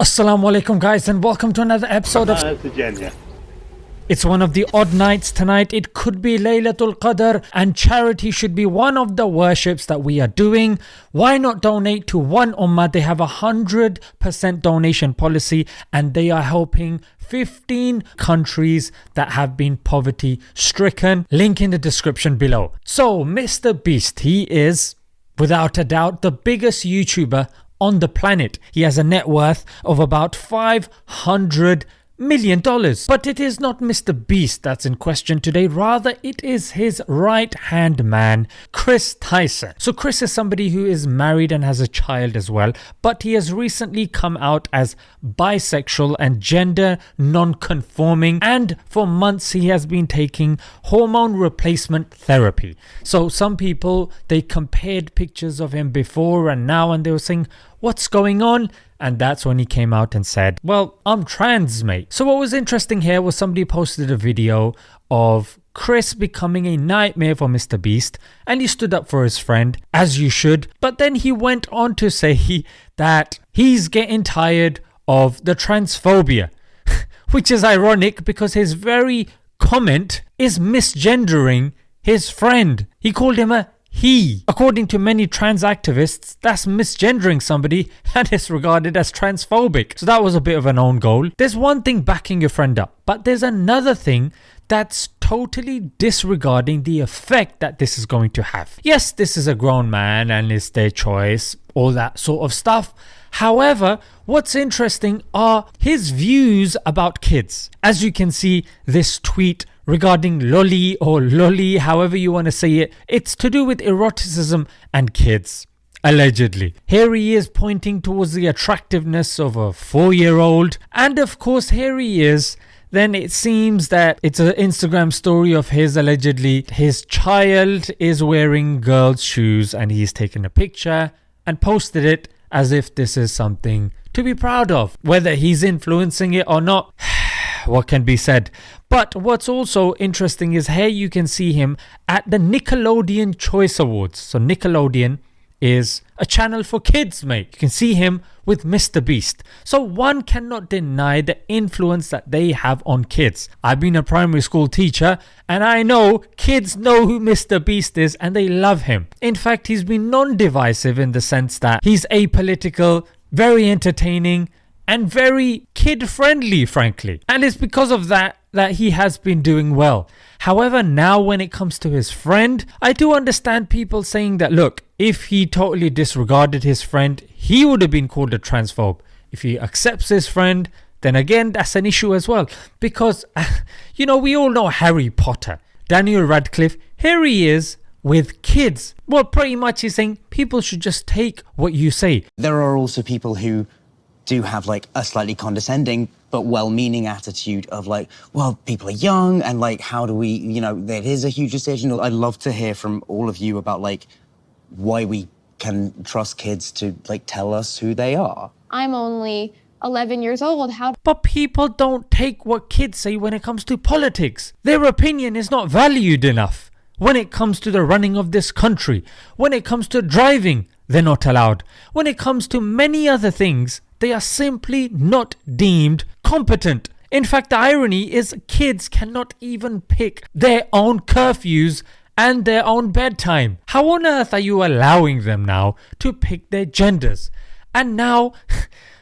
Assalamu alaikum guys, and welcome to another episode of Jannah. It's one of the odd nights tonight. It could be Laylatul Qadr, and charity should be one of the worships that we are doing. Why not donate to one ummah? They have 100% donation policy and they are helping 15 countries that have been poverty stricken. Link in the description below. So mrbeast, he is without a doubt the biggest YouTuber on the planet. He has a net worth of about $500 million. But it is not mrbeast that's in question today, rather it is his right hand man, Chris Tyson. So Chris is somebody who is married and has a child as well, but he has recently come out as bisexual and gender non-conforming, and for months he has been taking hormone replacement therapy. So some people, they compared pictures of him before and now, and they were saying, what's going on? And that's when he came out and said, well, I'm trans, mate. So what was interesting here was somebody posted a video of Chris becoming a nightmare for mrbeast, and he stood up for his friend, as you should. But then he went on to say that he's getting tired of the transphobia, which is ironic because his very comment is misgendering his friend. He called him a he. According to many trans activists, that's misgendering somebody and is regarded as transphobic. So that was a bit of an own goal. There's one thing backing your friend up, but there's another thing that's totally disregarding the effect that this is going to have. Yes, this is a grown man and it's their choice, all that sort of stuff. However, what's interesting are his views about kids. As you can see, this tweet regarding lolly or lolly, however you want to say it, it's to do with eroticism and kids, allegedly. Here he is pointing towards the attractiveness of a 4-year-old, and of course here he is. Then it seems that it's an Instagram story of his, allegedly his child is wearing girls' shoes and he's taken a picture and posted it as if this is something to be proud of. Whether he's influencing it or not, what can be said? But what's also interesting is here you can see him at the Nickelodeon Choice Awards. So Nickelodeon is a channel for kids, mate. You can see him with mrbeast. So one cannot deny the influence that they have on kids. I've been a primary school teacher and I know kids know who mrbeast is and they love him. In fact, he's been non-divisive in the sense that he's apolitical, very entertaining, and very kid-friendly, frankly. And it's because of that he has been doing well. However, now when it comes to his friend, I do understand people saying that, look, if he totally disregarded his friend, he would have been called a transphobe. If he accepts his friend, then again, that's an issue as well. Because, you know, we all know Harry Potter. Daniel Radcliffe, here he is with kids. Well, pretty much he's saying people should just take what you say. There are also people who do have like a slightly condescending but well-meaning attitude of like, well, people are young and like, how do we, you know, there is a huge decision. I'd love to hear from all of you about like why we can trust kids to like tell us who they are. I'm only 11 years old. But people don't take what kids say when it comes to politics. Their opinion is not valued enough. When it comes to the running of this country, when it comes to driving, they're not allowed. When it comes to many other things, they are simply not deemed competent. In fact, the irony is kids cannot even pick their own curfews and their own bedtime. How on earth are you allowing them now to pick their genders? And now,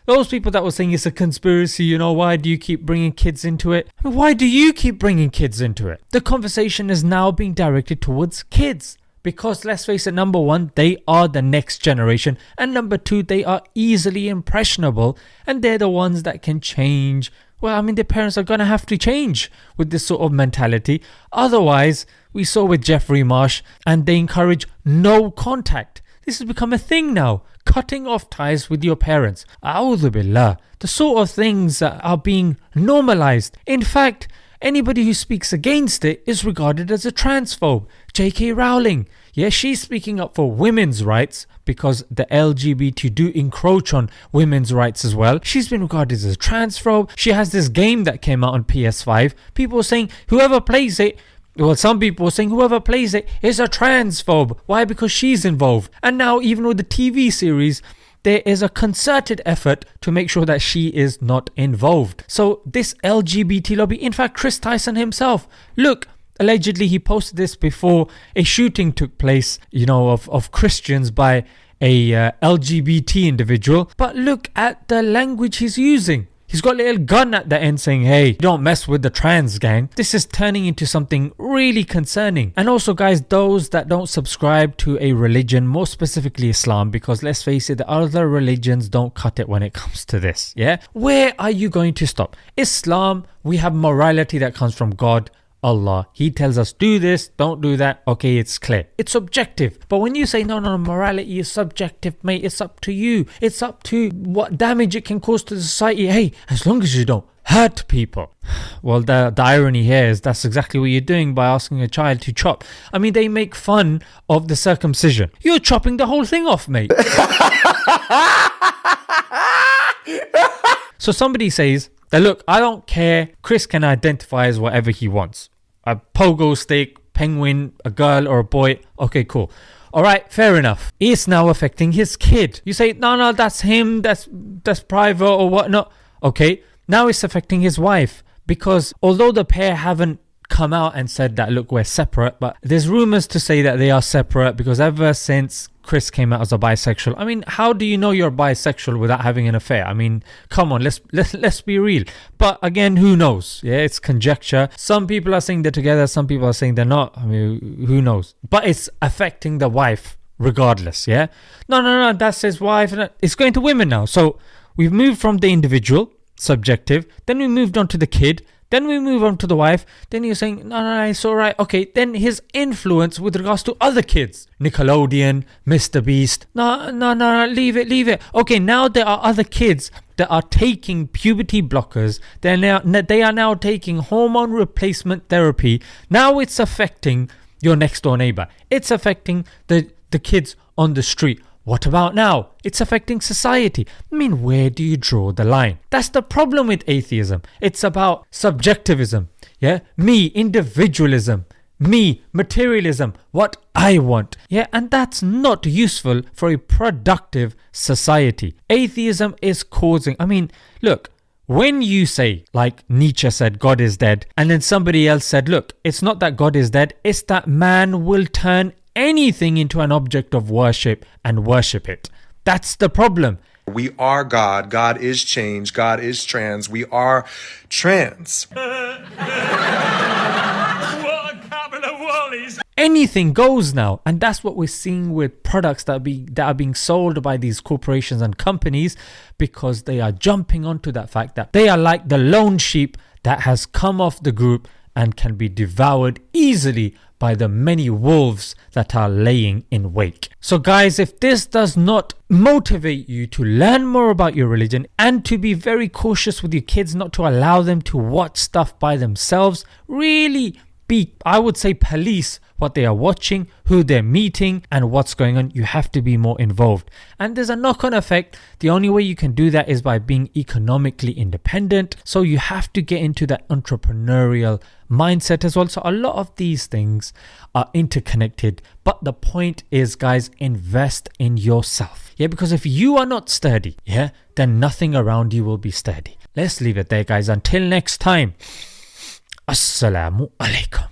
those people that were saying it's a conspiracy, you know, why do you keep bringing kids into it? Why do you keep bringing kids into it? The conversation is now being directed towards kids. Because let's face it, number one, they are the next generation, and number two, they are easily impressionable, and they're the ones that can change. Well, I mean, their parents are going to have to change with this sort of mentality. Otherwise, we saw with Jeffrey Marsh, and they encourage no contact. This has become a thing now, cutting off ties with your parents. A'udhu billah. The sort of things that are being normalized. In fact, anybody who speaks against it is regarded as a transphobe. J.K. Rowling, yes, she's speaking up for women's rights because the LGBT do encroach on women's rights as well. She's been regarded as a transphobe. She has this game that came out on PS5. People are saying whoever plays it, well, some people are saying whoever plays it is a transphobe. Why? Because she's involved. And now even with the TV series, there is a concerted effort to make sure that she is not involved. So this LGBT lobby, in fact, Chris Tyson himself, look, allegedly he posted this before a shooting took place, of Christians by a LGBT individual. But look at the language he's using. He's got a little gun at the end saying, hey, don't mess with the trans gang. This is turning into something really concerning. And also, guys, those that don't subscribe to a religion, more specifically Islam, because let's face it, the other religions don't cut it when it comes to this, yeah? Where are you going to stop? Islam, we have morality that comes from God, Allah. He tells us do this, don't do that. Okay, it's clear. It's subjective. But when you say no, morality is subjective, mate, it's up to you. It's up to what damage it can cause to the society. Hey, as long as you don't hurt people. Well, the irony here is that's exactly what you're doing by asking a child to chop. I mean, they make fun of the circumcision. You're chopping the whole thing off, mate. So somebody says that, look, I don't care. Chris can identify as whatever he wants. A pogo stick, penguin, a girl or a boy. Okay, cool. All right, fair enough. It's now affecting his kid. You say, no, that's him. That's private or whatnot. Okay, now it's affecting his wife. Because although the pair haven't come out and said that, look, we're separate, but there's rumors to say that they are separate because ever since Chris came out as a bisexual, I mean, how do you know you're bisexual without having an affair? I mean, come on, let's be real. But again, who knows? Yeah, it's conjecture. Some people are saying they're together, some people are saying they're not. I mean, who knows? But it's affecting the wife regardless, yeah? No, that's his wife. It's going to women now. So we've moved from the individual, subjective, then we moved on to the kid, then we move on to the wife. Then you're saying, no, it's all right. Okay, then his influence with regards to other kids. Nickelodeon, mrbeast. No, leave it. Okay, now there are other kids that are taking puberty blockers. They are now taking hormone replacement therapy. Now it's affecting your next door neighbor. It's affecting the kids on the street. What about now? It's affecting society. I mean, where do you draw the line? That's the problem with atheism. It's about subjectivism. Yeah, me, individualism, me, materialism, what I want. Yeah, and that's not useful for a productive society. Atheism is causing, I mean, look, when you say, like Nietzsche said, God is dead, and then somebody else said, look, it's not that God is dead, it's that man will turn anything into an object of worship and worship it. That's the problem. We are God. God is change. God is trans. We are trans. Anything goes now, and that's what we're seeing with products that are being sold by these corporations and companies, because they are jumping onto that fact that they are like the lone sheep that has come off the group and can be devoured easily by the many wolves that are laying in wake. So guys, if this does not motivate you to learn more about your religion and to be very cautious with your kids, not to allow them to watch stuff by themselves, really be, I would say, police what they are watching, who they're meeting, and what's going on. You have to be more involved. And there's a knock-on effect. The only way you can do that is by being economically independent. So you have to get into that entrepreneurial mindset as well. So a lot of these things are interconnected. But the point is, guys, invest in yourself. Yeah, because if you are not sturdy, yeah, then nothing around you will be sturdy. Let's leave it there, guys. Until next time. Assalamu alaikum.